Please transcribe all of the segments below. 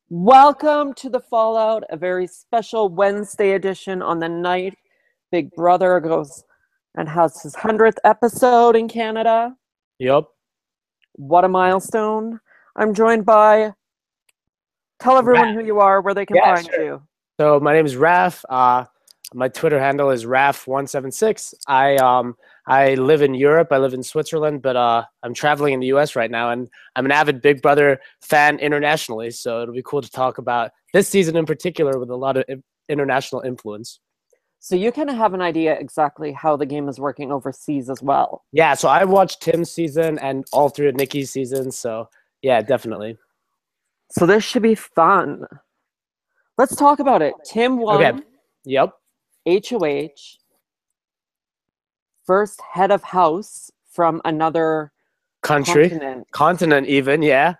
Welcome to the Fallout, a very special Wednesday edition on the night Big Brother goes and has his 100th episode in Canada. Yep. What a milestone. I'm joined by, tell everyone who you are, where they can find you. So my name is Raf. My Twitter handle is Raf176. I live in Europe. I live in Switzerland, but I'm traveling in the US right now, and I'm an avid Big Brother fan internationally. So it'll be cool to talk about this season in particular with a lot of international influence. So you kind of have an idea exactly how the game is working overseas as well. Yeah, so I watched Tim's season and all three of Nikki's seasons. So yeah, definitely. So this should be fun. Let's talk about it. Tim won. Okay. Yep. HOH. First head of house from another country. Continent even, yeah.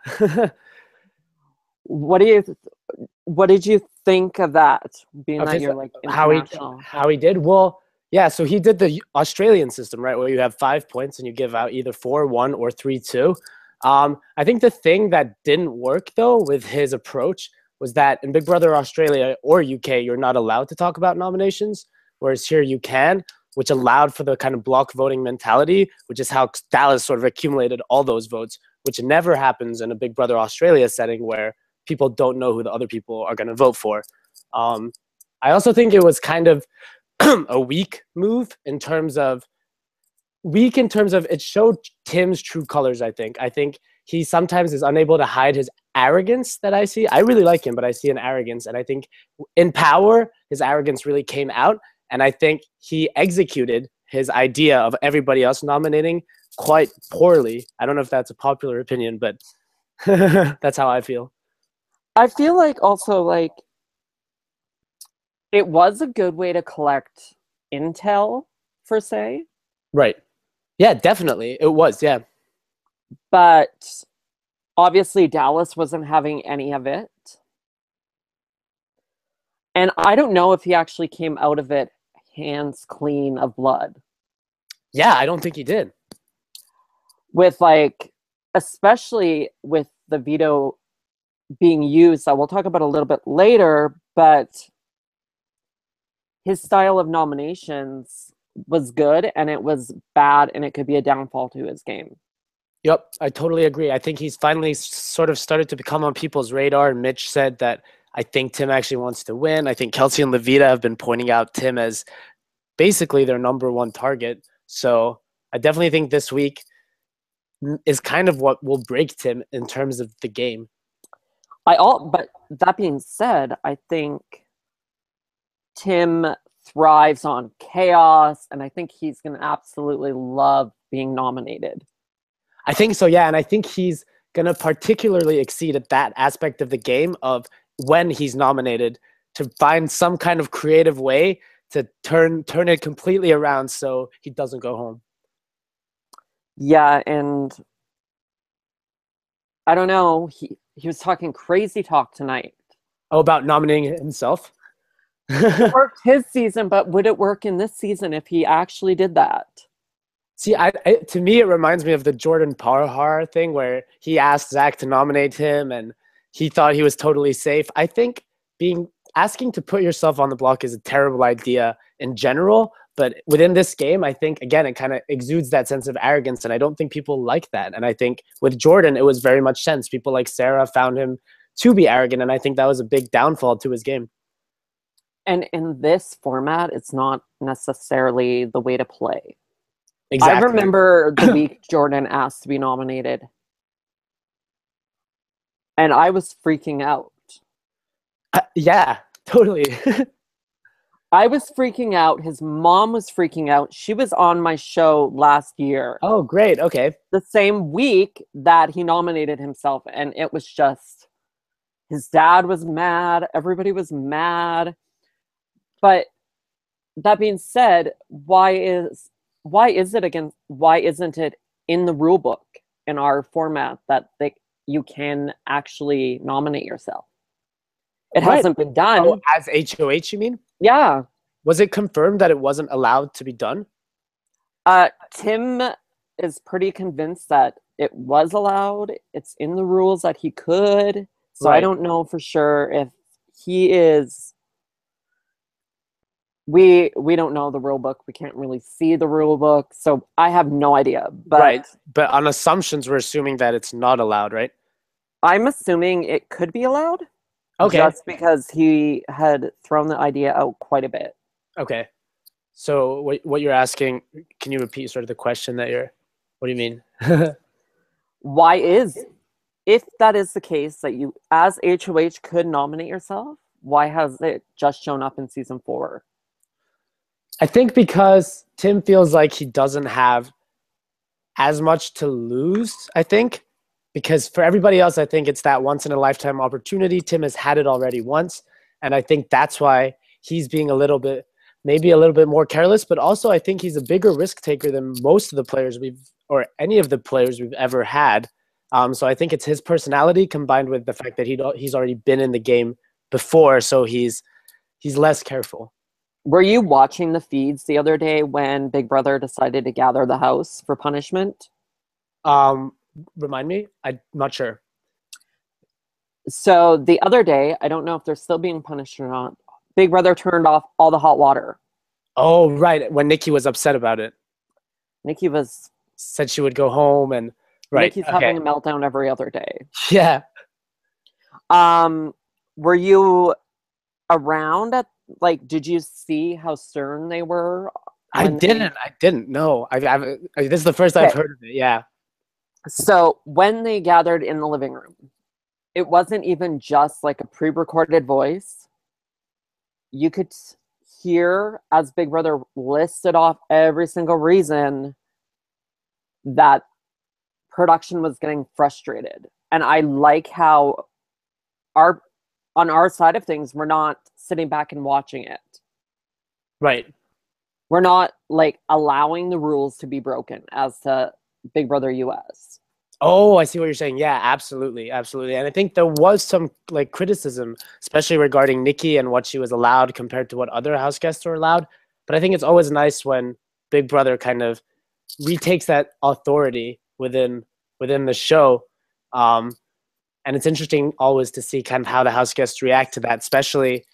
What did you think of that? Being that you're like international? How he did? Well, yeah, so he did the Australian system, right, where you have 5 points and you give out either 4-1 or 3-2. I think the thing that didn't work though with his approach was that in Big Brother Australia or UK, you're not allowed to talk about nominations, whereas here you can, which allowed for the kind of block voting mentality, which is how Dallas sort of accumulated all those votes, which never happens in a Big Brother Australia setting where people don't know who the other people are going to vote for. I also think it was kind of a weak move in terms of it showed Tim's true colors, I think. I think he sometimes is unable to hide his arrogance that I see. I really like him, but I see an arrogance. And I think in power, his arrogance really came out. And I think he executed his idea of everybody else nominating quite poorly. I don't know if that's a popular opinion, but that's how I feel. I feel like also like it was a good way to collect intel, per se. Right. Yeah, definitely. It was, yeah. But obviously Dallas wasn't having any of it. And I don't know if he actually came out of it hands clean of blood. Yeah, I don't think he did. With like, especially with the veto being used, that we'll talk about a little bit later, but his style of nominations was good and it was bad and it could be a downfall to his game. Yep, I totally agree. I think he's finally sort of started to become on people's radar. And Mitch said that I think Tim actually wants to win. I think Kelsey and Levita have been pointing out Tim as basically their number one target. So I definitely think this week is kind of what will break Tim in terms of the game. But that being said, I think Tim thrives on chaos, and I think he's going to absolutely love being nominated. I think so, yeah, and I think he's going to particularly exceed at that aspect of the game of when he's nominated to find some kind of creative way to turn it completely around so he doesn't go home. Yeah, and I don't know, he was talking crazy talk tonight. Oh, about nominating himself? It worked his season, but would it work in this season if he actually did that? See, to me, it reminds me of the Jordan Parhar thing where he asked Zach to nominate him and he thought he was totally safe. I think asking to put yourself on the block is a terrible idea in general, but within this game, I think, again, it kind of exudes that sense of arrogance, and I don't think people like that. And I think with Jordan, it was very much sense. People like Sarah found him to be arrogant, and I think that was a big downfall to his game. And in this format, it's not necessarily the way to play. Exactly. I remember the week Jordan asked to be nominated, and I was freaking out. Yeah, totally. I was freaking out. His mom was freaking out. She was on my show last year. Oh, great. Okay. The same week that he nominated himself, and it was just, his dad was mad. Everybody was mad. But that being said, why isn't it in the rule book in our format that you can actually nominate yourself? It hasn't been done. Oh, as HOH, you mean? Yeah. Was it confirmed that it wasn't allowed to be done? Tim is pretty convinced that it was allowed. It's in the rules that he could. So I Right. don't know for sure if he is. We don't know the rule book. We can't really see the rule book, so I have no idea. But Right. But on assumptions, we're assuming that it's not allowed, right? I'm assuming it could be allowed, Okay. just because he had thrown the idea out quite a bit. Okay. So what you're asking, can you repeat sort of the question that you're, what do you mean? Why is, if that is the case, that you as HOH could nominate yourself, why has it just shown up in season 4? I think because Tim feels like he doesn't have as much to lose, I think. Because for everybody else, I think it's that once in a lifetime opportunity. Tim has had it already once. And I think that's why he's being maybe a little bit more careless. But also, I think he's a bigger risk taker than most of the players or any of the players we've ever had. So I think it's his personality combined with the fact that he's already been in the game before. So he's less careful. Were you watching the feeds the other day when Big Brother decided to gather the house for punishment? Remind me? I'm not sure. So the other day, I don't know if they're still being punished or not. Big Brother turned off all the hot water. Oh, right. When Nikki was upset about it. Nikki was Said she would go home and right. Nikki's Okay. having a meltdown every other day. Yeah. Were you around at, like, did you see how stern they were? I didn't know. This is the first I've heard of it. Yeah. So when they gathered in the living room, it wasn't even just like a pre-recorded voice. You could hear as Big Brother listed off every single reason that production was getting frustrated. And I like how on our side of things, we're not sitting back and watching it. Right. We're not like allowing the rules to be broken as to Big Brother US. Oh, I see what you're saying. Yeah, absolutely. Absolutely. And I think there was some like criticism, especially regarding Nikki and what she was allowed compared to what other house guests were allowed. But I think it's always nice when Big Brother kind of retakes that authority within the show. And it's interesting always to see kind of how the house guests react to that, especially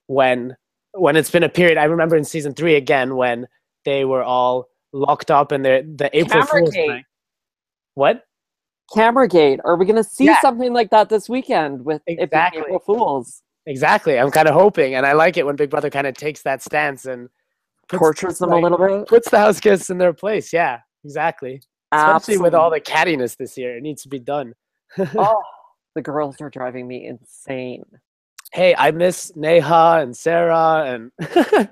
when it's been a period. I remember in season 3 again when they were all locked up in the April Fool's night. What? Cameragate. Are we going to see something like that this weekend with April Fools? Exactly. I'm kind of hoping, and I like it when Big Brother kind of takes that stance and tortures them a little bit. Puts the house guests in their place. Yeah, exactly. Especially with all the cattiness this year, it needs to be done. Oh, the girls are driving me insane. Hey, I miss Neha and Sarah and.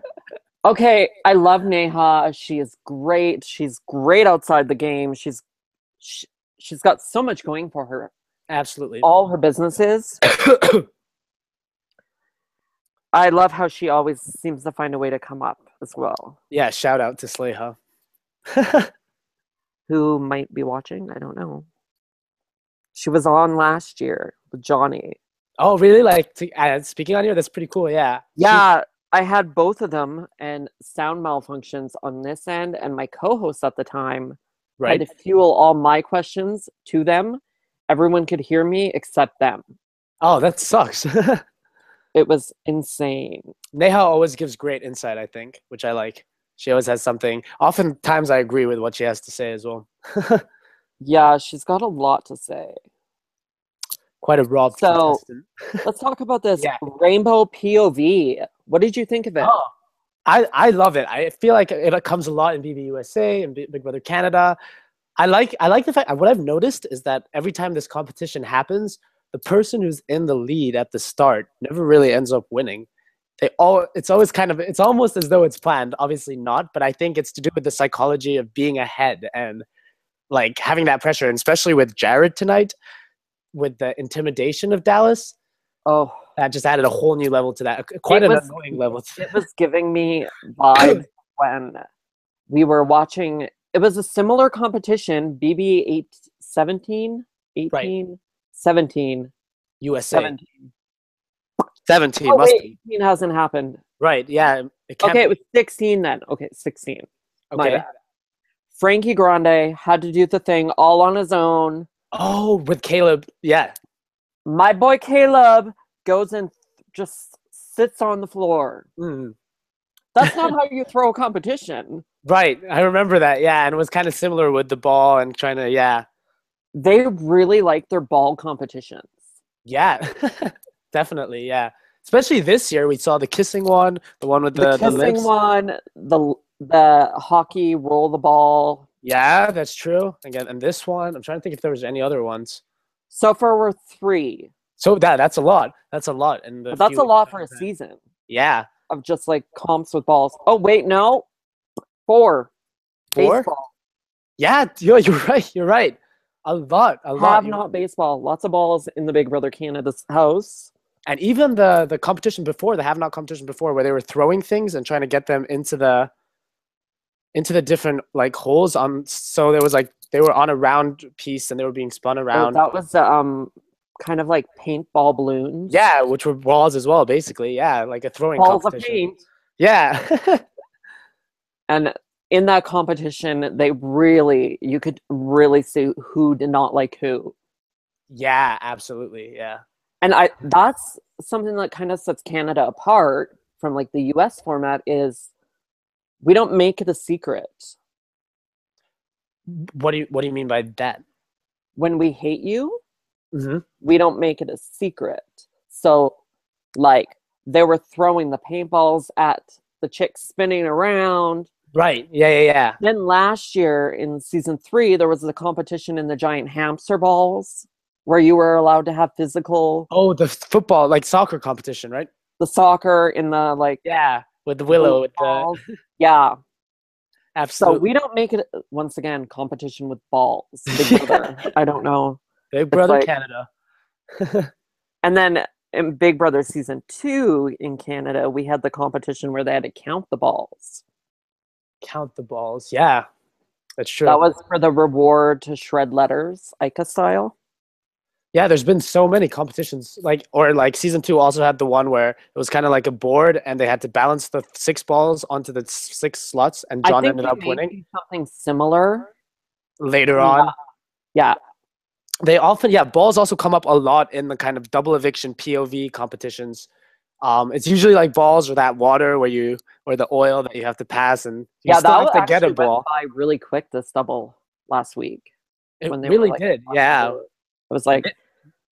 Okay, I love Neha. She is great. She's great outside the game. She's got so much going for her. Absolutely. All her businesses. I love how she always seems to find a way to come up as well. Yeah, shout out to Slayha. Who might be watching? I don't know. She was on last year with Johnny. Oh, really? Like, speaking on here? That's pretty cool, yeah. Yeah, I had both of them and sound malfunctions on this end, and my co-host at the time had to fuel all my questions to them. Everyone could hear me except them. Oh, that sucks. It was insane. Neha always gives great insight, I think, which I like. She always has something. Oftentimes I agree with what she has to say as well. Yeah, she's got a lot to say. Quite a raw contestant. Let's talk about this Rainbow POV. What did you think of it? Oh, I love it. I feel like it comes a lot in BBUSA and Big Brother Canada. I like the fact, what I've noticed is that every time this competition happens, the person who's in the lead at the start never really ends up winning. It's almost as though it's planned. Obviously not, but I think it's to do with the psychology of being ahead and like having that pressure, and especially with Jared tonight, with the intimidation of Dallas. Oh, that just added a whole new level to that. Quite an annoying level. It was giving me vibes when we were watching. It was a similar competition, BB 17, 18, 17. USA. 17. 17 oh, must wait, 18 hasn't happened. Right, yeah. It was 16 then. Okay, 16. Okay. My bad. Frankie Grande had to do the thing all on his own. Oh, with Caleb. Yeah. My boy Caleb goes and just sits on the floor. Mm. That's not how you throw a competition. Right. I remember that. Yeah. And it was kind of similar with the ball and trying to, yeah. They really like their ball competitions. Yeah. Definitely. Yeah. Especially this year, we saw the kissing one, the one with The the kissing lips. one, the hockey roll the ball. Yeah, that's true. Again, and this one, I'm trying to think if there was any other ones. So far, we're 3. So that's a lot. That's a lot. And But that's a lot for a season Yeah. of just like comps with balls. Oh, wait, no. 4. 4? Baseball. Yeah, you're right. You're right. A lot. Have not baseball. Lots of balls in the Big Brother Canada's house. And even the competition before, the have not competition before, where they were throwing things and trying to get them into the different like holes. So there was like they were on a round piece and they were being spun around. Oh, that was kind of like paintball balloons. Yeah, which were balls as well, basically. Yeah, like a throwing balls competition. of paint. Yeah. And in that competition, you could really see who did not like who. Yeah, absolutely. Yeah. And that's something that kind of sets Canada apart from like the US format is we don't make it a secret. What do you mean by that? When we hate you, Mm-hmm. we don't make it a secret. So like they were throwing the paintballs at the chick spinning around. Right. Yeah. Then last year in season 3, there was the competition in the giant hamster balls where you were allowed to have physical. Oh, the football, like soccer competition, right? The soccer in the like. Yeah, with the willow. With balls. the... Yeah. Absolutely. So we don't make it, once again, competition with balls. Big Brother. I don't know. Big Brother Canada. And then in Big Brother season 2 in Canada, we had the competition where they had to count the balls. Count the balls. Yeah, that's true. That was for the reward to shred letters, Ica style. Yeah, there's been so many competitions. Like season 2 also had the one where it was kind of like a board and they had to balance the 6 balls onto the 6 slots, and John ended up winning. Something similar later on. Yeah. They often, balls also come up a lot in the kind of double eviction POV competitions. It's usually like balls or that water or the oil that you have to pass, and you still have to get a ball. Went by really quick, this double last week. It really did. Yeah. It was like,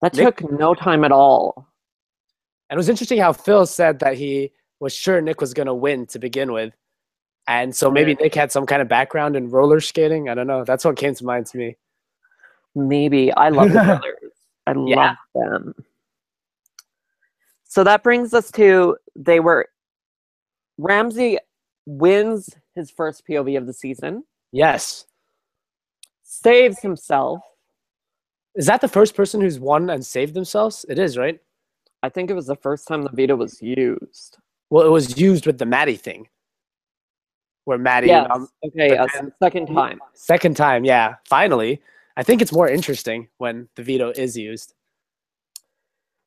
that took no time at all. And it was interesting how Phil said that he was sure Nick was going to win to begin with. And so maybe Nick had some kind of background in roller skating. I don't know. That's what came to mind to me. Maybe. I love the brothers. I love them. So that brings us to Ramsey wins his first POV of the season. Yes. Saves himself. Is that the first person who's won and saved themselves? It is, right? I think it was the first time the veto was used. Well, it was used with the Maddie thing. Where Maddie... Yes. Second time. Second time, yeah. Finally. I think it's more interesting when the veto is used.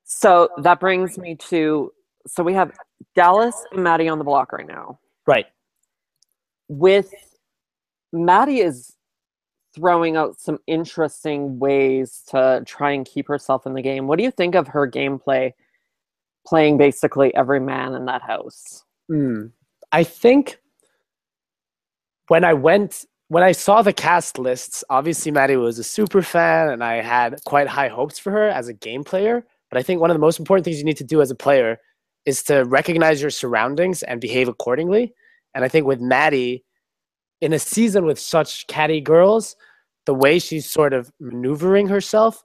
So that brings me to... So we have Dallas and Maddie on the block right now. Right. With... Maddie is throwing out some interesting ways to try and keep herself in the game. What do you think of her gameplay, playing basically every man in that house? I think when I saw the cast lists, obviously Maddie was a super fan and I had quite high hopes for her as a game player. But I think one of the most important things you need to do as a player is to recognize your surroundings and behave accordingly. And I think with Maddie, in a season with such catty girls, the way she's sort of maneuvering herself,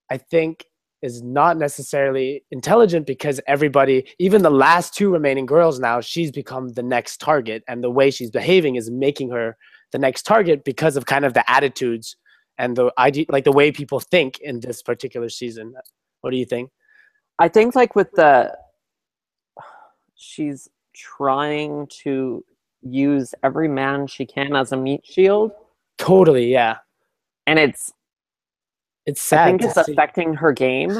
I think is not necessarily intelligent, because everybody, even the last 2 remaining girls now, she's become the next target. And the way she's behaving is making her the next target because of kind of the attitudes and the idea, like the way people think in this particular season. What do you think? I think like she's trying to use every man she can as a meat shield. Totally, yeah. And it's sad. I think it's affecting her game.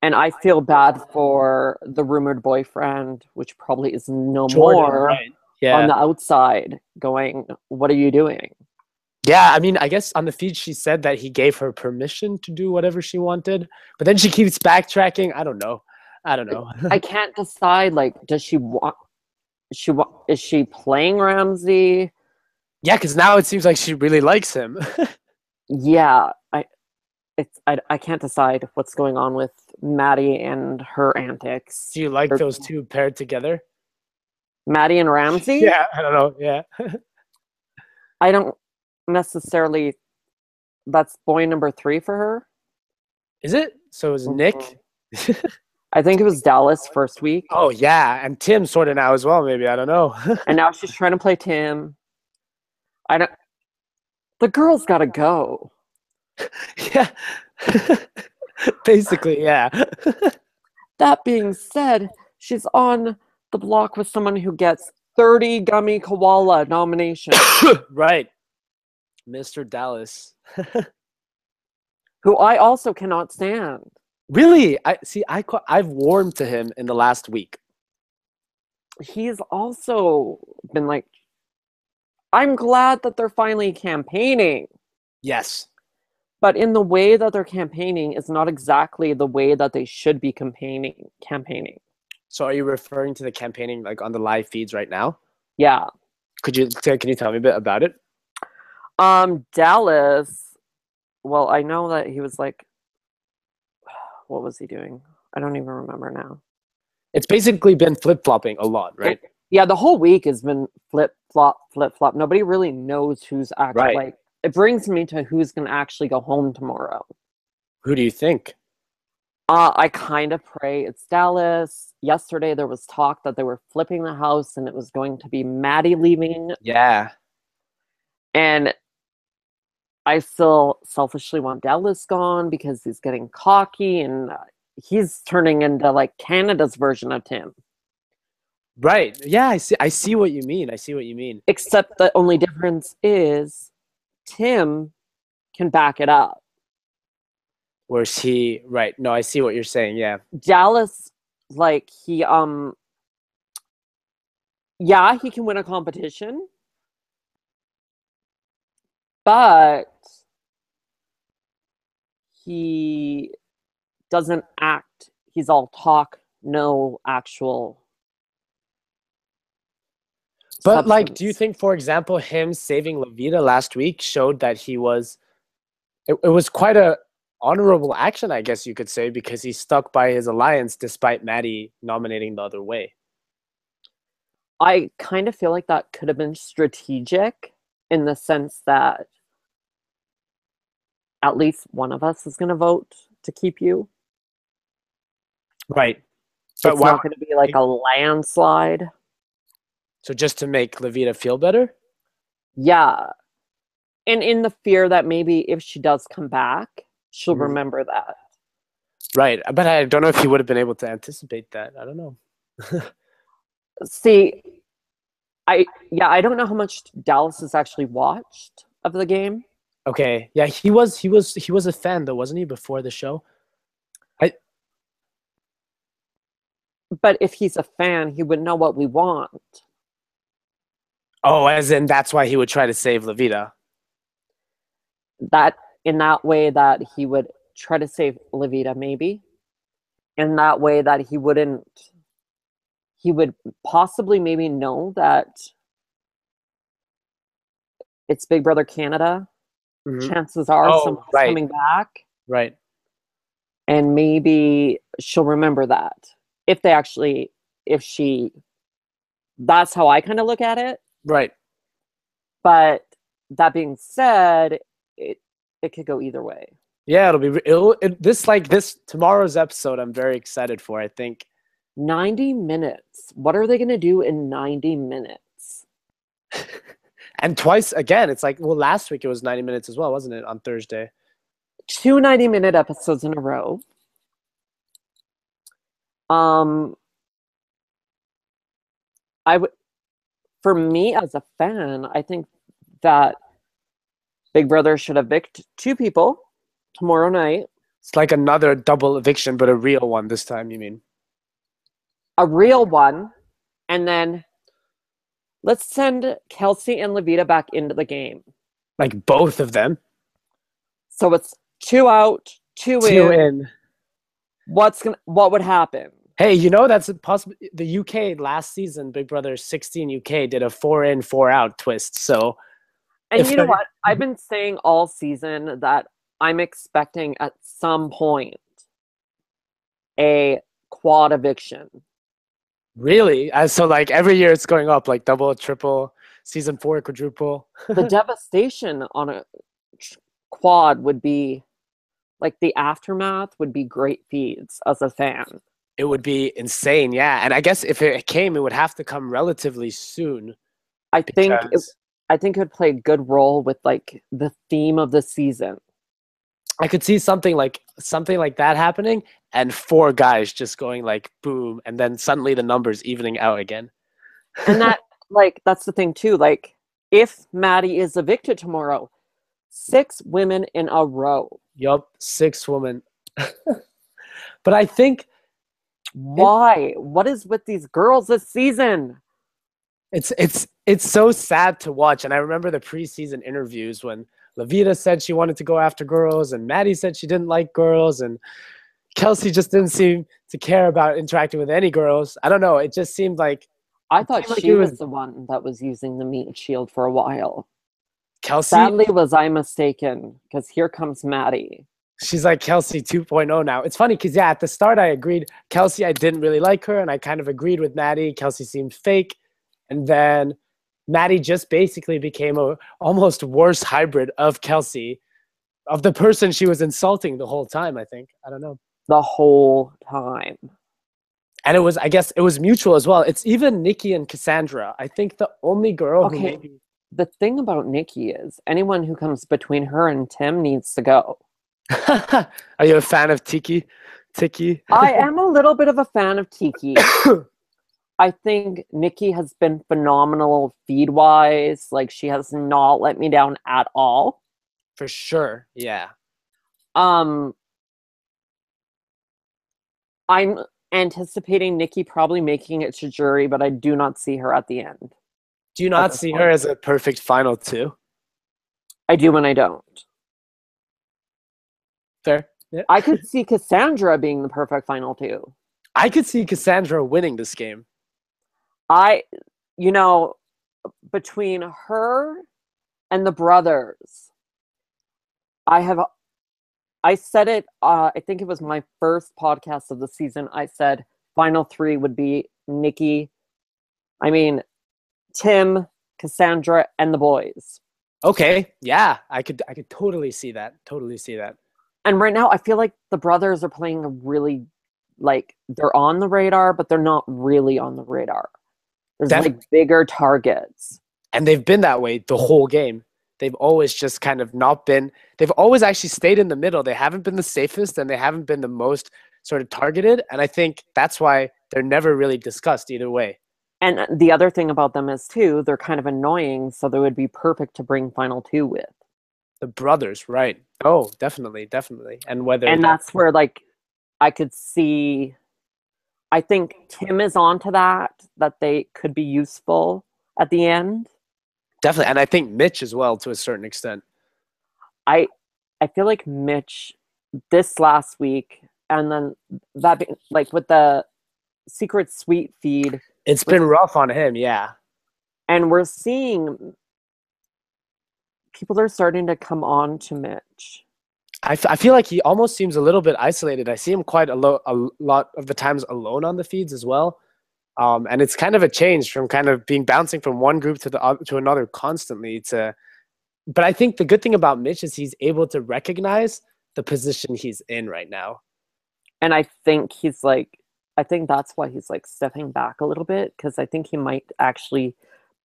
And I feel bad for the rumored boyfriend, which probably is no Jordan, more, right. Yeah. on the outside going, what are you doing? Yeah, I mean, I guess on the feed she said that he gave her permission to do whatever she wanted, but then she keeps backtracking. I don't know. I don't know. I can't decide. Like, does she want? Is she playing Ramsey? Yeah, because now it seems like she really likes him. Yeah, I can't decide what's going on with Maddie and her antics. Do you like those two paired together? Maddie and Ramsey? Yeah, I don't know. Yeah. I don't necessarily. That's boy number 3 for her. Is it? So is Nick? I think it was Dallas first week. Oh yeah, and Tim sort of now as well. Maybe I don't know. And now she's trying to play Tim. I don't. The girl's got to go. Yeah. Basically, yeah. That being said, she's on the block with someone who gets 30 Gummy Koala nominations. Right. Mr. Dallas. Who I also cannot stand. Really? I've warmed to him in the last week. He's also been like, I'm glad that they're finally campaigning. Yes. But in the way that they're campaigning is not exactly the way that they should be campaigning. So are you referring to the campaigning like on the live feeds right now? Yeah. Can you tell me a bit about it? Dallas, well, I know that he was like, what was he doing? I don't even remember now. It's basically been flip-flopping a lot, right? Yeah, the whole week has been flip-flop. Nobody really knows who's actually, Right. like, it brings me to who's going to actually go home tomorrow. Who do you think? I kind of pray it's Dallas. Yesterday there was talk that they were flipping the house and it was going to be Maddie leaving. Yeah. And I still selfishly want Dallas gone because he's getting cocky and he's turning into like Canada's version of Tim. Right. Yeah, I see what you mean. Except the only difference is Tim can back it up. Where's he? Right. No, I see what you're saying. Yeah. Dallas, like, he can win a competition, but he doesn't act. He's all talk, no actual. But like, substance. do you think, for example, him saving Levita last week showed that he was? It was quite a honorable action, I guess you could say, because he stuck by his alliance despite Maddie nominating the other way. I kind of feel like that could have been strategic in the sense that at least one of us is going to vote to keep you. Right. But it's not going to be like a landslide. So just to make Levita feel better? Yeah. And in the fear that maybe if she does come back, she'll remember that. Right. But I don't know if he would have been able to anticipate that. I don't know. See, I don't know how much Dallas has actually watched of the game. Okay. Yeah, he was a fan though, wasn't he, before the show? But if he's a fan, he would know what we want. Oh, as in that's why he would try to save Levita. That in that way that he would try to save Levita, maybe. In that way that he would possibly maybe know that it's Big Brother Canada. Chances are someone's coming back. Right. And maybe she'll remember that. That's how I kind of look at it. Right. But that being said, it could go either way. Yeah, this tomorrow's episode I'm very excited for, I think. 90 minutes. What are they going to do in 90 minutes? And twice again, it's like, well, last week it was 90 minutes as well, wasn't it, on Thursday? 2 90-minute episodes in a row. For me as a fan, I think that Big Brother should evict 2 people tomorrow night. It's like another double eviction, but a real one this time, you mean? A real one. And then let's send Kelsey and Levita back into the game. Like both of them. So it's 2 out, two Two in. in. What would happen? Hey, you know that's possible. The UK last season, Big Brother 16 UK did a 4 in, 4 out twist. So And if you know what? I've been saying all season that I'm expecting at some point a quad eviction. really, so like every year it's going up, like double, triple, season 4, quadruple. The devastation on a quad would be like the aftermath would be great feeds as a fan. It would be insane, yeah. And I guess if it came, it would have to come relatively soon I think it, because I think it would play a good role with like the theme of the season. I could see something like that happening, and 4 guys just going like boom, and then suddenly the numbers evening out again. And that's the thing too. Like if Maddie is evicted tomorrow, 6 women in a row. Yup, 6 women. But I think Why? What is with these girls this season? it's so sad to watch. And I remember the preseason interviews when Lavita said she wanted to go after girls, and Maddie said she didn't like girls, and Kelsey just didn't seem to care about interacting with any girls. I don't know. It just seemed like I thought she was the one that was using the meat shield for a while. Kelsey. Sadly, was I mistaken? Because here comes Maddie. She's like Kelsey 2.0 now. It's funny because, yeah, at the start I agreed. Kelsey, I didn't really like her, and I kind of agreed with Maddie. Kelsey seemed fake. And then Maddie just basically became a almost worse hybrid of Kelsey, of the person she was insulting the whole time, I think. I don't know. The whole time. And I guess it was mutual as well. It's even Nikki and Cassandra. I think the only girl who maybe... The thing about Nikki is anyone who comes between her and Tim needs to go. Are you a fan of Tiki? I am a little bit of a fan of Tiki. I think Nikki has been phenomenal feed-wise. Like, she has not let me down at all. For sure, yeah. I'm anticipating Nikki probably making it to jury, but I do not see her at the end. Do you not see her as a perfect final 2? I do and I don't. Fair. Yeah. I could see Cassandra being the perfect final 2. I could see Cassandra winning this game. Between her and the brothers, I said it, I think it was my first podcast of the season. I said final 3 would be Tim, Cassandra, and the boys. Okay, yeah, I could totally see that. And right now, I feel like the brothers are playing a really, like, they're on the radar, but they're not really on the radar. There's like bigger targets. And they've been that way the whole game. They've always just kind of not been, they've always actually stayed in the middle. They haven't been the safest, and they haven't been the most sort of targeted. And I think that's why they're never really discussed either way. And the other thing about them is, too, they're kind of annoying, so they would be perfect to bring final 2 with. The brothers, right. Oh, definitely. And that's where, like, I could see, I think Tim is onto that they could be useful at the end. Definitely. And I think Mitch as well, to a certain extent. I feel like Mitch this last week, and then that, like, with the Secret Suite feed. It's been rough on him, yeah. And we're seeing people are starting to come on to Mitch. I feel like he almost seems a little bit isolated. I see him quite a lot of the times alone on the feeds as well. And it's kind of a change from kind of being bouncing from one group to another constantly. But I think the good thing about Mitch is he's able to recognize the position he's in right now. And I think that's why he's like stepping back a little bit, because I think he might actually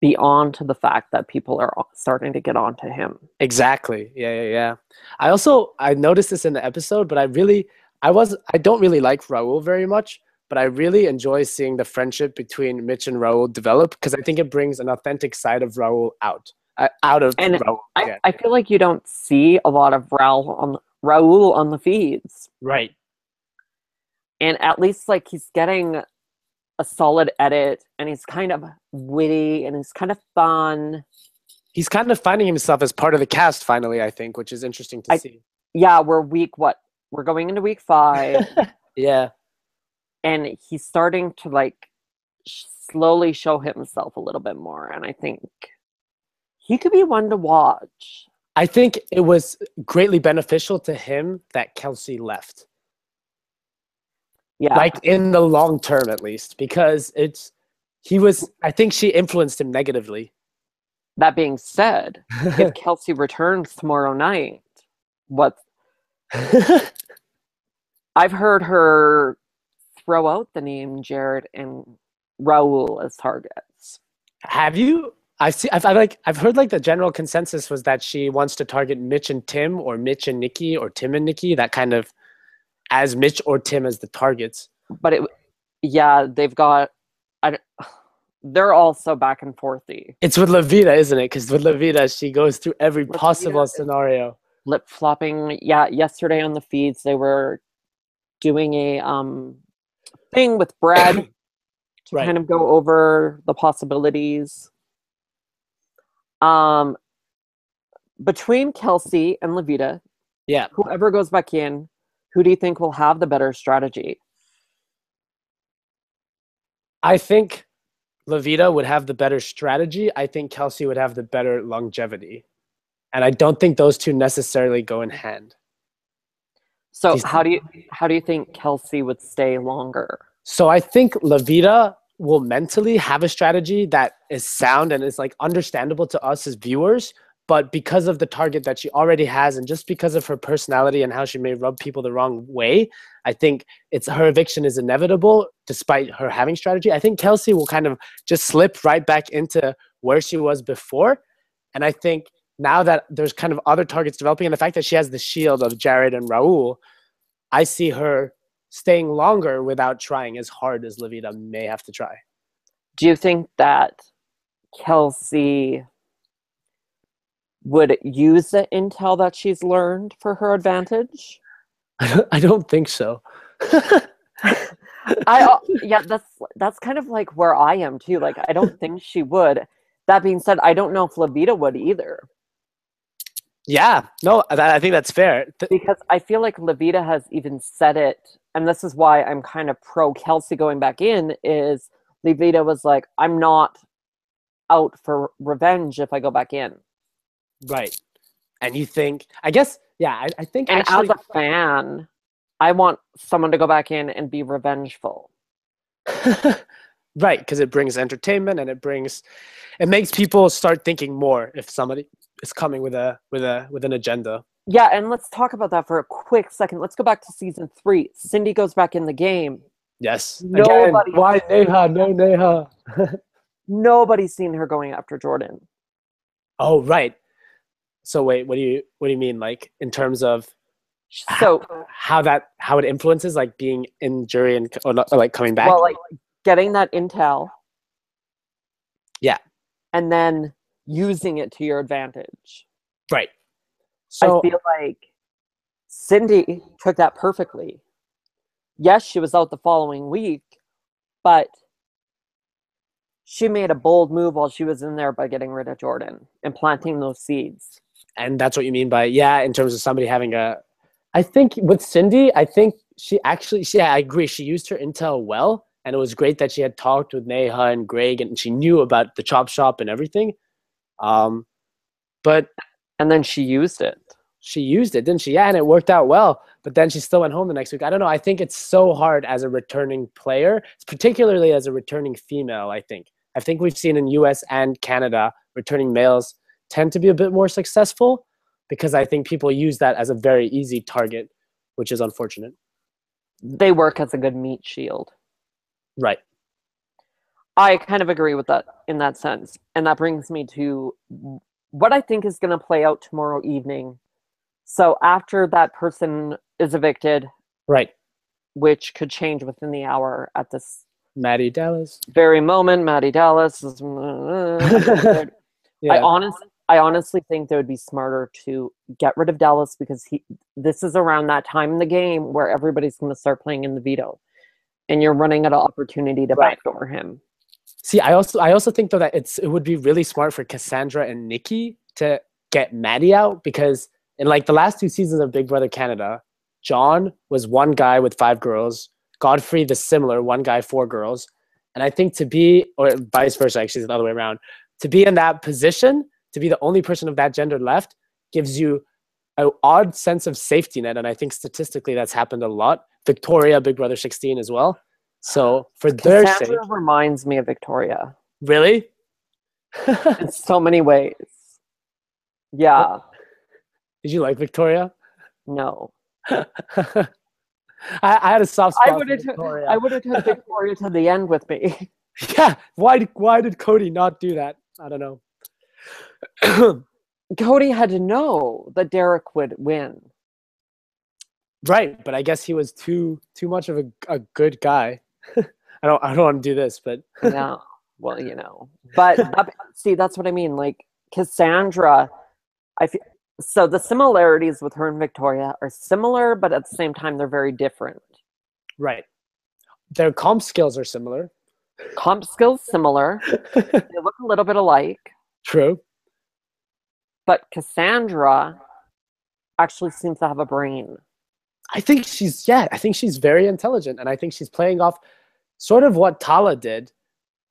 be on to the fact that people are starting to get on to him. Exactly. Yeah. I noticed this in the episode, but I don't really like Raul very much, but I really enjoy seeing the friendship between Mitch and Raul develop, because I think it brings an authentic side of Raul out of Raul. I feel like you don't see a lot of Raul on the feeds. Right. And at least, like, he's getting a solid edit, and he's kind of witty, and he's kind of fun. He's kind of finding himself as part of the cast finally, I think, which is interesting to see. Yeah, we're going into week 5. Yeah. And he's starting to like slowly show himself a little bit more. And I think he could be one to watch. I think it was greatly beneficial to him that Kelsey left. Yeah. Like in the long term, at least, because I think she influenced him negatively. That being said, if Kelsey returns tomorrow night, I've heard her throw out the name Jared and Raul as targets. Have you? I've heard like the general consensus was that she wants to target Mitch and Tim, or Mitch and Nikki, or Tim and Nikki, that kind of as Mitch or Tim as the targets. But they've got. They're all so back and forthy. It's with Levita, isn't it? Because with Levita, she goes through every possible scenario. Flip flopping. Yeah, yesterday on the feeds they were doing a thing with Brad to kind of go over the possibilities. Between Kelsey and Levita, whoever goes back in, who do you think will have the better strategy? I think Levita would have the better strategy. I think Kelsey would have the better longevity. And I don't think those two necessarily go in hand. So how do you think Kelsey would stay longer? So I think Levita will mentally have a strategy that is sound and is like understandable to us as viewers, but because of the target that she already has and just because of her personality and how she may rub people the wrong way, I think her eviction is inevitable despite her having strategy. I think Kelsey will kind of just slip right back into where she was before. And I think now that there's kind of other targets developing and the fact that she has the shield of Jared and Raul, I see her staying longer without trying as hard as Levita may have to try. Do you think that Kelsey would use the intel that she's learned for her advantage? I don't think so. That's kind of like where I am too. Like, I don't think she would. That being said, I don't know if Levita would either. Yeah, no, I think that's fair. Because I feel like Levita has even said it, and this is why I'm kind of pro Kelsey going back in, is Levita was like, I'm not out for revenge if I go back in. Right. And you think, I guess, yeah, I think and actually, as a fan, I want someone to go back in and be revengeful. Right, because it brings entertainment and it makes people start thinking more if somebody is coming with an agenda. Yeah, and let's talk about that for a quick second. Let's go back to season 3. Cindy goes back in the game. Yes. Nobody. Again, why Neha? No Neha. Nobody's seen her going after Jordan. Oh, right. So wait, what do you mean, like in terms of how it influences like being in jury or like coming back? Well, like getting that intel. Yeah. And then using it to your advantage. Right. So I feel like Cindy took that perfectly. Yes, she was out the following week, but she made a bold move while she was in there by getting rid of Jordan and planting those seeds. And that's what you mean by, in terms of somebody having I think with Cindy, I think I agree. She used her intel well, and it was great that she had talked with Neha and Greg, and she knew about the chop shop and everything. And then she used it. She used it, didn't she? Yeah, and it worked out well. But then she still went home the next week. I don't know. I think it's so hard as a returning player, particularly as a returning female, I think. I think we've seen in US and Canada, returning males tend to be a bit more successful because I think people use that as a very easy target, which is unfortunate. They work as a good meat shield. Right. I kind of agree with that in that sense. And that brings me to what I think is going to play out tomorrow evening. So after that person is evicted, right, which could change within the hour at this Maddie Dallas very moment, Maddie Dallas is yeah. I honestly think they would be smarter to get rid of Dallas because this is around that time in the game where everybody's going to start playing in the veto, and you're running out of opportunity to backdoor him. See, I also think though that it would be really smart for Cassandra and Nikki to get Maddie out, because in like the last 2 seasons of Big Brother Canada, John was one guy with 5 girls, Godfrey the similar, one guy, 4 girls. And I think to be, or vice versa, actually, it's the other way around, to be in that position, to be the only person of that gender left, gives you an odd sense of safety net. And I think statistically that's happened a lot. Victoria, Big Brother 16 as well. So for their sake. Cassandra reminds me of Victoria Really? in so many ways. Yeah. Did you like Victoria? No. I had a soft spot for Victoria. I would have took Victoria to the end with me. Yeah. Why did Cody not do that? I don't know. Cody had to know that Derek would win. Right, but I guess he was too much of a good guy. I don't want to do this, but Yeah. Well, But see, that's what I mean. Like Cassandra, so the similarities with her and Victoria are similar, but at the same time they're very different. right. Their comp skills are similar. Comp skills similar. They look a little bit alike. True. But Cassandra actually seems to have a brain. I think she's very intelligent, and I think she's playing off sort of what Tala did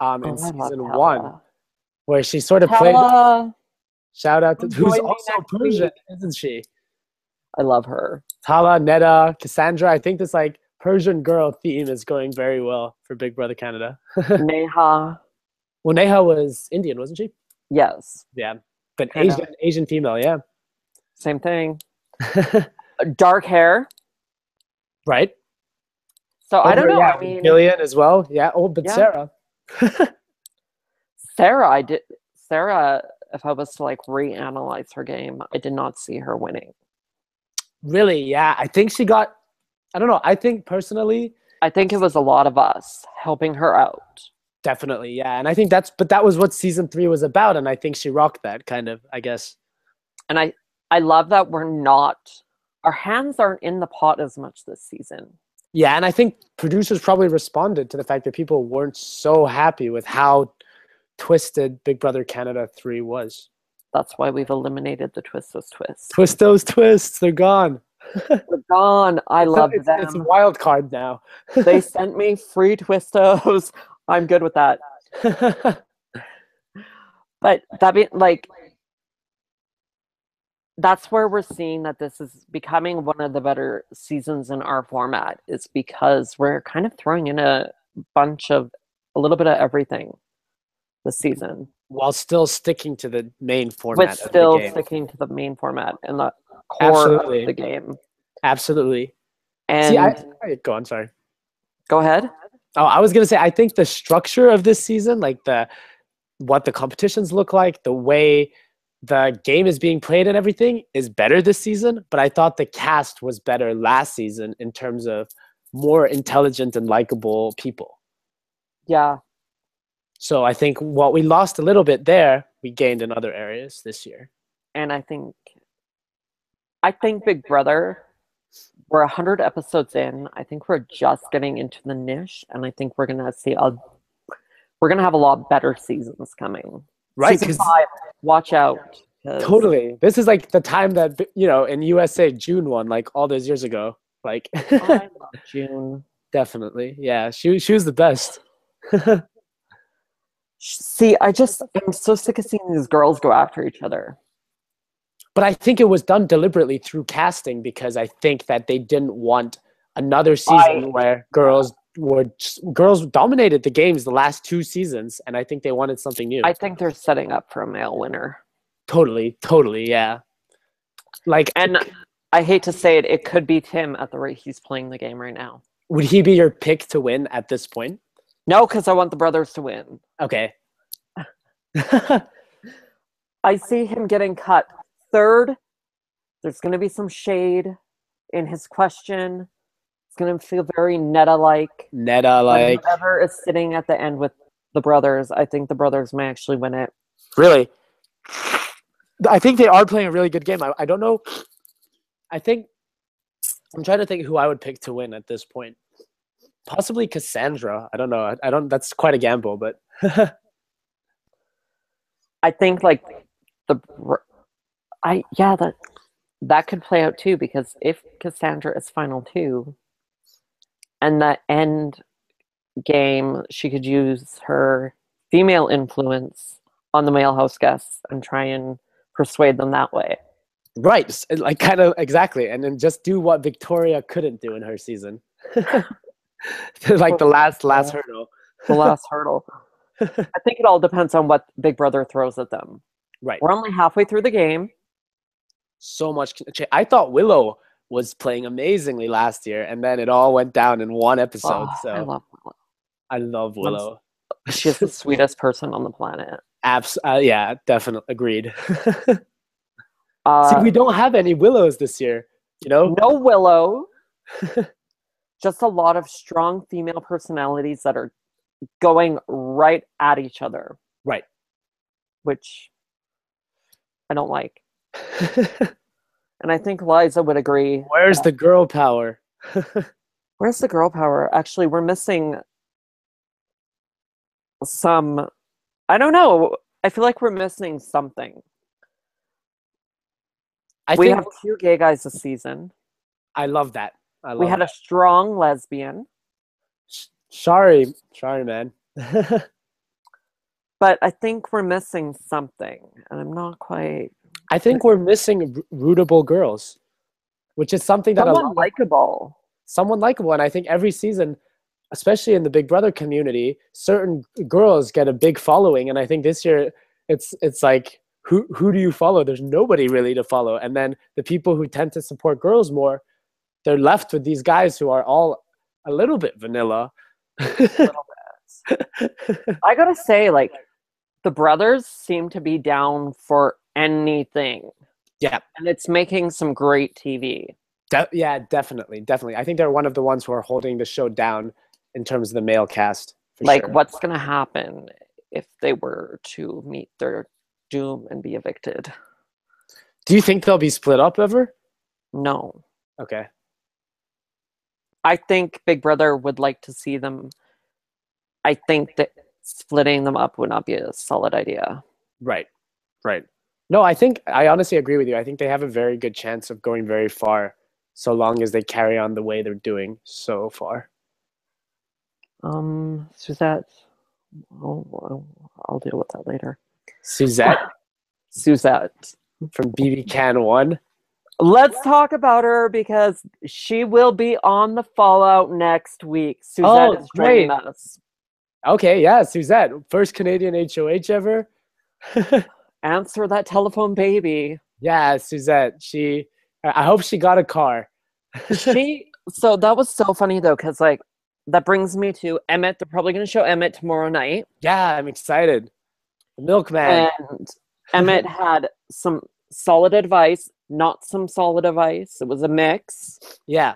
in season 1, where she sort of played. Shout out to who's also Persian, isn't she? I love her. Tala, Neda, Cassandra. I think this like Persian girl theme is going very well for Big Brother Canada. Neha. Well, Neha was Indian, wasn't she? Yes. Yeah, but Asian female, yeah. Same thing. Dark hair. Right. So I don't know. Yeah, I mean, Gillian as well. Yeah. Oh, but yeah. Sarah. Sarah, if I was to like reanalyze her game, I did not see her winning. Really? Yeah. I think she got. I don't know. I think personally, I think it was a lot of us helping her out. Definitely, yeah. And I think that was what season 3 was about, and I think she rocked that kind of, I guess. And I love that our hands aren't in the pot as much this season. Yeah, and I think producers probably responded to the fact that people weren't so happy with how twisted Big Brother Canada 3 was. That's why we've eliminated the Twistos twists. Twist those twists, they're gone. They're gone. I love them. It's a wild card now. They sent me free Twistos. I'm good with that. But that be like, that's where we're seeing that this is becoming one of the better seasons in our format, is because we're kind of throwing in a little bit of everything this season. While still sticking to the main format. Sticking to the main format and the core of the game. Absolutely. And go on, sorry. Go ahead. Oh, I was going to say, I think the structure of this season, like what the competitions look like, the way the game is being played and everything is better this season. But I thought the cast was better last season in terms of more intelligent and likable people. Yeah. So I think what we lost a little bit there, we gained in other areas this year. And I think Big Brother, we're 100 episodes in. I think we're just getting into the niche, and I think we're gonna have a lot better seasons coming. Right? Season 5, watch out. Totally. This is like the time that in USA June won, like all those years ago. Like I love June. Definitely, yeah. She was the best. See, I'm so sick of seeing these girls go after each other. But I think it was done deliberately through casting, because I think that they didn't want another season where girls dominated the games the last 2 seasons, and I think they wanted something new. I think they're setting up for a male winner. Totally, yeah. And I hate to say it, it could be Tim at the rate he's playing the game right now. Would he be your pick to win at this point? No, because I want the brothers to win. Okay. I see him getting cut 3rd. There's going to be some shade in his question. It's going to feel very Neda-like. Whoever is sitting at the end with the brothers, I think the brothers may actually win it. Really? I think they are playing a really good game. I don't know. I'm trying to think who I would pick to win at this point. Possibly Cassandra. I don't know. That's quite a gamble, but I think like the yeah, that could play out too, because if Cassandra is final two and the end game she could use her female influence on the male house guests and try and persuade them that way. Right, like kind of exactly, and then just do what Victoria couldn't do in her season, like the last hurdle. The last hurdle. I think it all depends on what Big Brother throws at them. Right. We're only halfway through the game. So much. I thought Willow was playing amazingly last year, and then it all went down in one episode. Oh, so I love Willow. I love Willow. She's the sweetest person on the planet. Yeah, definitely agreed. See, we don't have any Willows this year, you know? No Willow. Just a lot of strong female personalities that are going right at each other. Right. Which I don't like. And I think Liza would agree. Where's the girl power? Where's the girl power? Actually, we're missing some, I don't know. I feel like we're missing something. We have 2 gay guys this season. I love that. We had a strong lesbian. Sorry, man. But I think we're missing something, and I'm not quite. I think we're missing rootable girls, which is something that someone likable. Someone likable, and I think every season, especially in the Big Brother community, certain girls get a big following, and I think this year it's like, who do you follow? There's nobody really to follow, and then the people who tend to support girls more, they're left with these guys who are all a little bit vanilla. A little bit. I gotta say, like, the brothers seem to be down for anything. Yeah. And it's making some great TV. Yeah, definitely. I think they're one of the ones who are holding the show down in terms of the male cast. Like, what's going to happen if they were to meet their doom and be evicted? Do you think they'll be split up ever? No. Okay. I think Big Brother would like to see them. I think that splitting them up would not be a solid idea. Right. No, I honestly agree with you. I think they have a very good chance of going very far, so long as they carry on the way they're doing so far. Suzette. Oh, I'll deal with that later. Suzette from BB Can 1. Let's talk about her because she will be on the Fallout next week. Suzette is joining us. Okay, yeah, Suzette, first Canadian HOH ever. Answer that telephone, baby. Yeah, Suzette. I hope she got a car. So that was so funny though, because like that brings me to Emmett. They're probably going to show Emmett tomorrow night. Yeah, I'm excited. The milkman. And Emmett had some solid advice, not some solid advice. It was a mix. Yeah.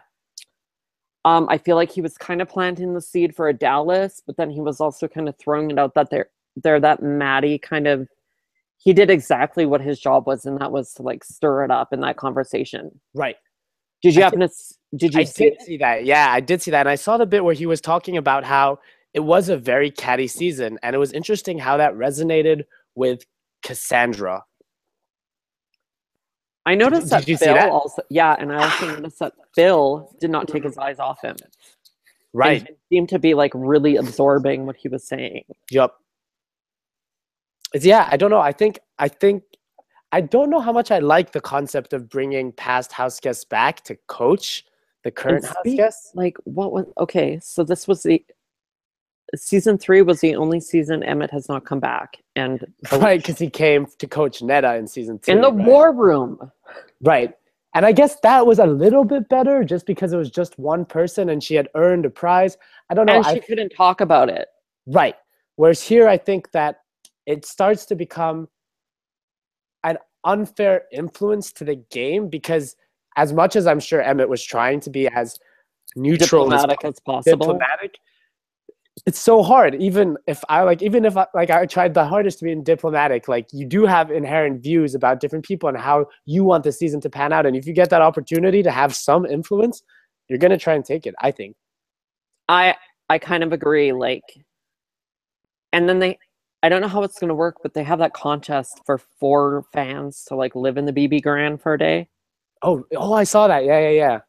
I feel like he was kind of planting the seed for a Dallas, but then he was also kind of throwing it out that they're that Maddie kind of. He did exactly what his job was, and that was to like stir it up in that conversation. Right. Did you happen to? Did you see that? Yeah, I did see that, and I saw the bit where he was talking about how it was a very catty season, and it was interesting how that resonated with Cassandra. I noticed that Bill also, yeah, and I also noticed that Bill did not take his eyes off him. Right. And he seemed to be like really absorbing what he was saying. Yep. Yeah, I don't know. I think I don't know how much I like the concept of bringing past house guests back to coach the current house guests. Like, what was okay? So this was season 3 was the only season Emmett has not come back, and right, because he came to coach Netta in season 2 in the war room. Right, and I guess that was a little bit better, just because it was just one person and she had earned a prize. I don't know. And she couldn't talk about it. Right. Whereas here, I think that it starts to become an unfair influence to the game, because as much as I'm sure Emmett was trying to be as neutral as possible, it's so hard. Even if I tried the hardest to be diplomatic, like, you do have inherent views about different people and how you want the season to pan out. And if you get that opportunity to have some influence, you're going to try and take it, I think. I kind of agree. Like, And then I don't know how it's going to work, but they have that contest for 4 fans to like live in the BB Grand for a day. Oh, I saw that. Yeah.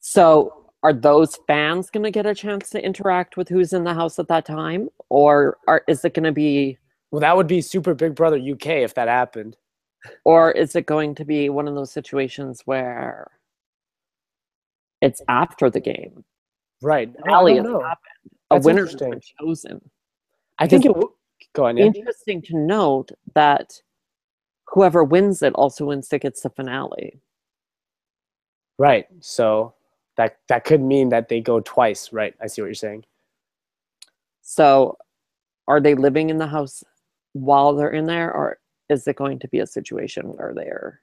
So are those fans going to get a chance to interact with who's in the house at that time? Or is it going to be... Well, that would be Super Big Brother UK if that happened. Or is it going to be one of those situations where it's after the game? Right. Finale has happened. A winner has been chosen. I think it would... Go on, yeah. Interesting to note that whoever wins it also wins tickets to finale. Right. So that could mean that they go twice, right? I see what you're saying. So are they living in the house while they're in there, or is it going to be a situation where they're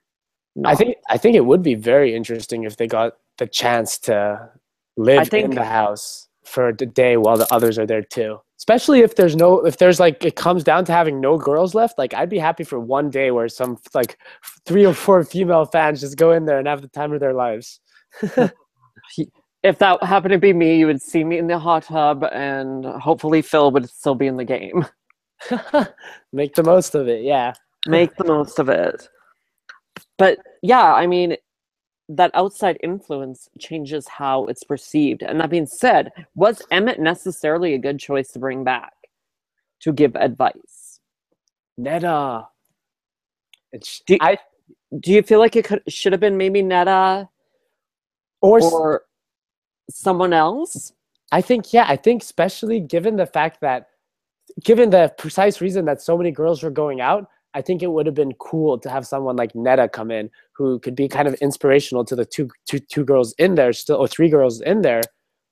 not? I think it would be very interesting if they got the chance to live in the house for the day while the others are there too. Especially if there's like, it comes down to having no girls left. Like, I'd be happy for one day where some like 3 or 4 female fans just go in there and have the time of their lives. If that happened to be me, you would see me in the hot tub, and hopefully Phil would still be in the game. Make the most of it, yeah. Make the most of it. But yeah, I mean, that outside influence changes how it's perceived. And that being said, was Emmett necessarily a good choice to bring back to give advice? Netta. Do you feel like it should have been maybe Netta or someone else? I think especially given the precise reason that so many girls were going out, I think it would have been cool to have someone like Netta come in who could be kind of inspirational to the two girls in there still, or 3 girls in there,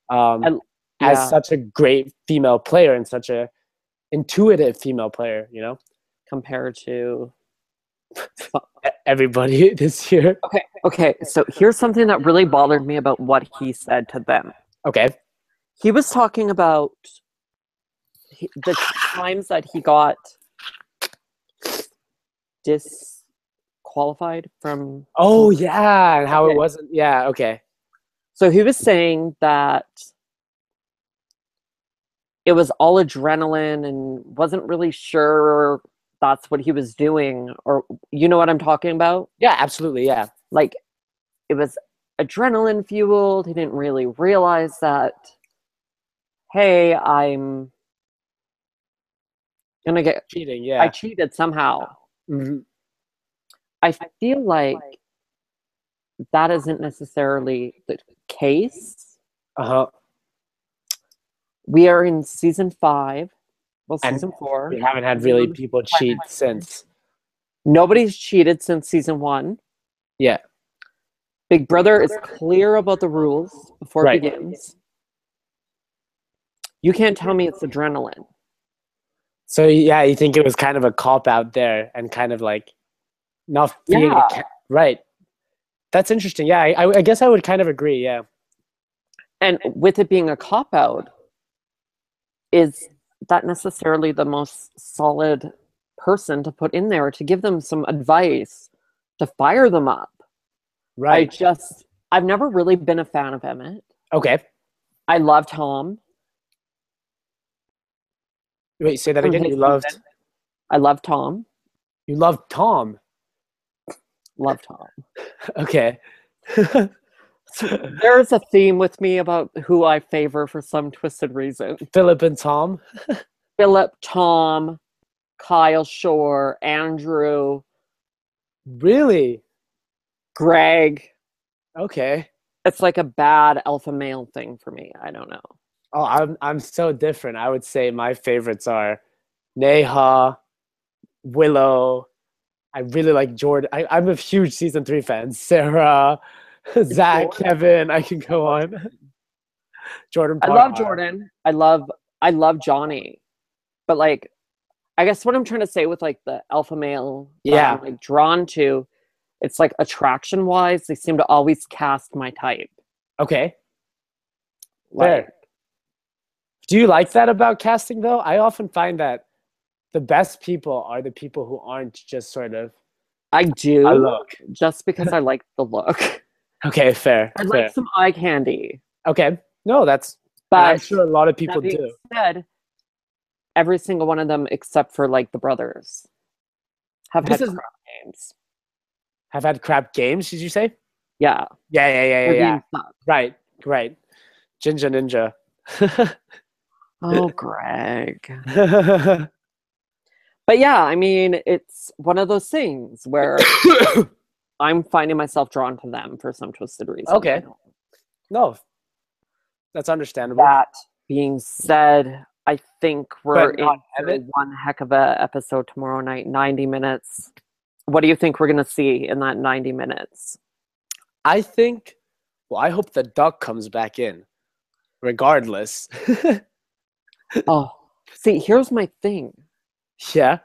as such a great female player and such a intuitive female player, you know, compared to everybody this year. Okay. So here's something that really bothered me about what he said to them. Okay. He was talking about the times that he got disqualified from... Oh, yeah, and how it wasn't... Yeah, okay. So he was saying that it was all adrenaline and wasn't really sure that's what he was doing, or you know what I'm talking about? Yeah, absolutely, yeah. Like, it was adrenaline fueled. He didn't really realize that, hey, I'm gonna get cheating. Yeah, I cheated somehow. Mm-hmm. I feel like that isn't necessarily the case. We are in season 5. Well, season 4. We haven't had really people cheat since. Nobody's cheated since season 1. Yeah. Big Brother is clear about the rules before it begins. You can't tell me it's adrenaline. So, yeah, you think it was kind of a cop-out there and kind of like not being... Right. That's interesting. Yeah, I guess I would kind of agree, yeah. And with it being a cop-out, is that necessarily the most solid person to put in there to give them some advice, to fire them up? Right. I've never really been a fan of Emmett. Okay. I love Tom. Wait, say that again? I love Tom. You love Tom? Love Tom. Okay. There's a theme with me about who I favor for some twisted reason. Philip and Tom? Philip, Tom, Kyle Shore, Andrew. Really? Greg. Okay. It's like a bad alpha male thing for me. I don't know. Oh, I'm so different. I would say my favorites are Neha, Willow. I really like Jordan. I'm a huge season 3 fan. Sarah, Zach, Kevin. I can go on. Jordan. I love Jordan. I love Johnny. But like, I guess what I'm trying to say with like the alpha male that I'm like drawn to, it's like attraction wise, they seem to always cast my type. Okay. Fair. Do you like that about casting though? I often find that the best people are the people who aren't just sort of... I do. A look. Just because I like the look. Okay, fair. I like some eye candy. Okay. No, but I'm sure a lot of people do. Said, every single one of them except for like the brothers have This had is crap games. have had crap games. Did you say? Yeah. Yeah. Their games suck. Right. Jinja Ninja. Oh, Greg. But yeah, I mean, it's one of those things where I'm finding myself drawn to them for some twisted reason. Okay. No, that's understandable. That being said, I think we're But not in have for it. one heck of a episode tomorrow night, 90 minutes. What do you think we're going to see in that 90 minutes? I think, well, I hope the duck comes back in, regardless. Oh, see, here's my thing. Yeah.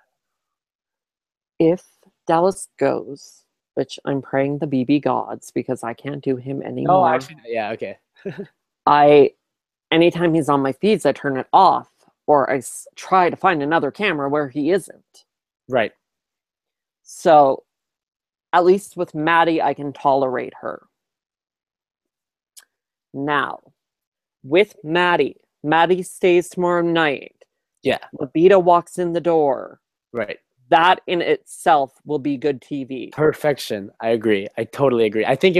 If Dallas goes, which I'm praying the BB gods because I can't do him anymore. No, actually, yeah, okay. Anytime he's on my feeds, I turn it off or I try to find another camera where he isn't. Right. So at least with Maddie, I can tolerate her. Now, with Maddie stays tomorrow night. Yeah. Labita walks in the door. Right. That in itself will be good TV. Perfection. I agree. I totally agree. I think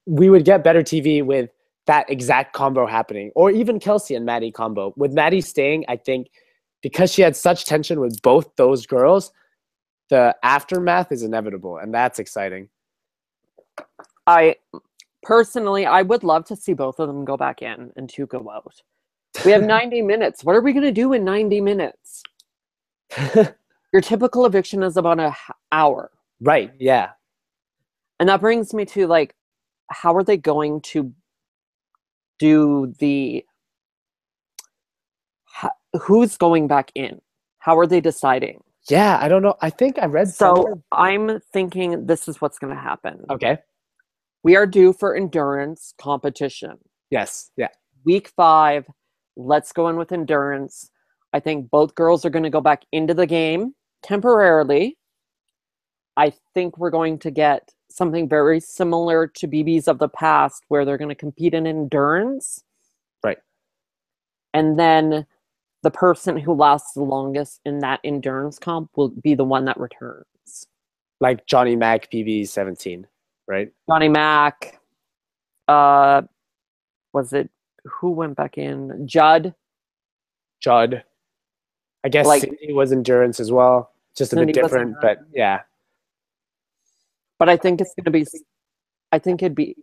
we would get better TV with that exact combo happening, or even Kelsey and Maddie combo. With Maddie staying, I think because she had such tension with both those girls, the aftermath is inevitable, and that's exciting. Personally, I would love to see both of them go back in and two go out. We have 90 minutes. What are we going to do in 90 minutes? Your typical eviction is about an hour. Right, yeah. And that brings me to, like, how are they going to do who's going back in? How are they deciding? Yeah, I don't know. I think I read somewhere. I'm thinking this is what's going to happen. Okay. We are due for endurance competition. Yes, yeah. Week 5, let's go in with endurance. I think both girls are going to go back into the game temporarily. I think we're going to get something very similar to BBs of the past where they're going to compete in endurance. Right. And then the person who lasts the longest in that endurance comp will be the one that returns. Like Johnny Mac PB17, right? Johnny Mac. Was it who went back in? Judd. I guess Like, Cindy was endurance as well. Just a bit different, but yeah. But I think it's going to be,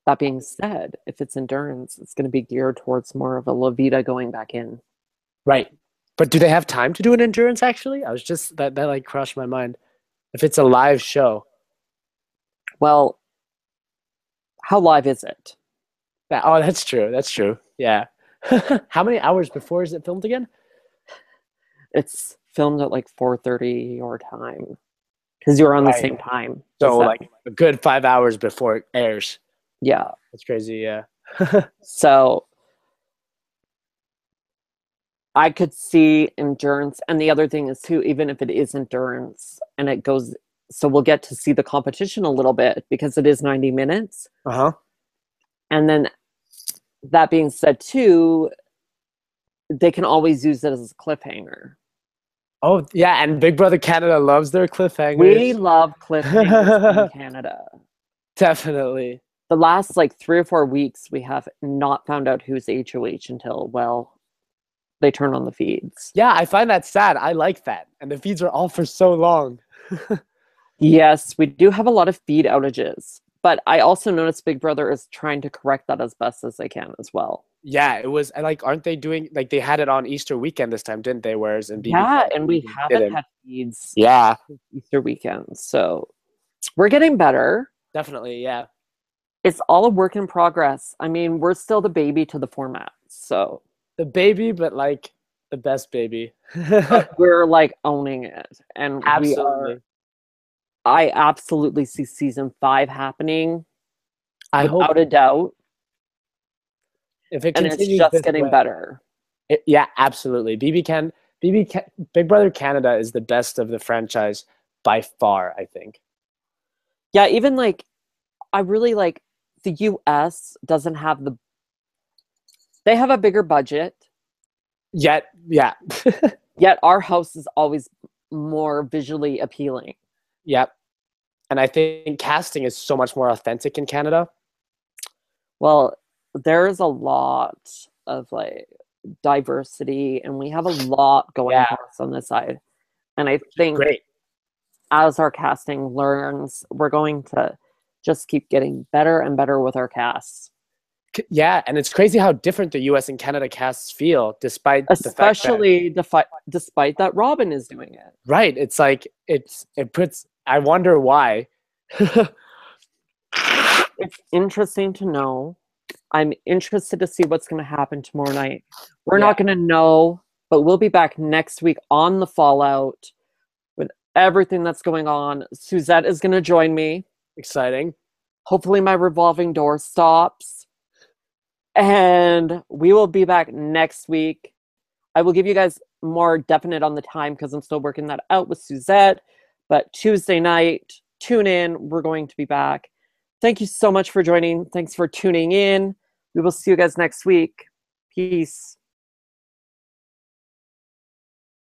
that being said, if it's endurance, it's going to be geared towards more of a Levita going back in. Right. But do they have time to do an endurance actually? I was just, that like crossed my mind. If it's a live show. Well, how live is it? Oh, that's true. Yeah. How many hours before is it filmed again? It's filmed at like 4:30 your time. Because you're on the same time. So like a good 5 hours before it airs. Yeah. That's crazy, yeah. So I could see endurance. And the other thing is too, even if it is endurance and it goes, so we'll get to see the competition a little bit because it is 90 minutes. Uh-huh. And then that being said too, they can always use it as a cliffhanger. Oh, yeah, and Big Brother Canada loves their cliffhangers. We love cliffhangers in Canada. Definitely. The last like 3 or 4 weeks, we have not found out who's HOH until, well, they turn on the feeds. Yeah, I find that sad. I like that. And the feeds are all for so long. Yes, we do have a lot of feed outages. But I also noticed Big Brother is trying to correct that as best as they can as well. Yeah, it was like, aren't they doing, like they had it on Easter weekend this time, didn't they? Whereas in BB, yeah, and we haven't had feeds. Yeah, Easter weekend, so we're getting better. Definitely, yeah. It's all a work in progress. I mean, we're still the baby to the format, so the baby, but like the best baby. We're like owning it, and absolutely. I absolutely see season 5 happening. I without hope a doubt. If it and continues it's just getting better. Yeah, absolutely. Big Brother Canada is the best of the franchise by far, I think. Yeah, even like, I really like the US doesn't have they have a bigger budget. Yet, yeah. Yet our house is always more visually appealing. Yep. And I think casting is so much more authentic in Canada. Well, there's a lot of like diversity, and we have a lot going Yeah. for us on this side. And I think Great. as our casting learns, we're going to just keep getting better and better with our casts. Yeah, and it's crazy how different the US and Canada casts feel, despite the fact that, Especially despite that Robin is doing it. right, it's like it puts, I wonder why. It's interesting to know. I'm interested to see what's going to happen tomorrow night. We're not going to know, but we'll be back next week on the Fallout with everything that's going on. Suzette is going to join me. Exciting. Hopefully my revolving door stops. And we will be back next week. I will give you guys more definite on the time because I'm still working that out with Suzette. But Tuesday night, tune in. We're going to be back. Thank you so much for joining. Thanks for tuning in. We will see you guys next week. Peace.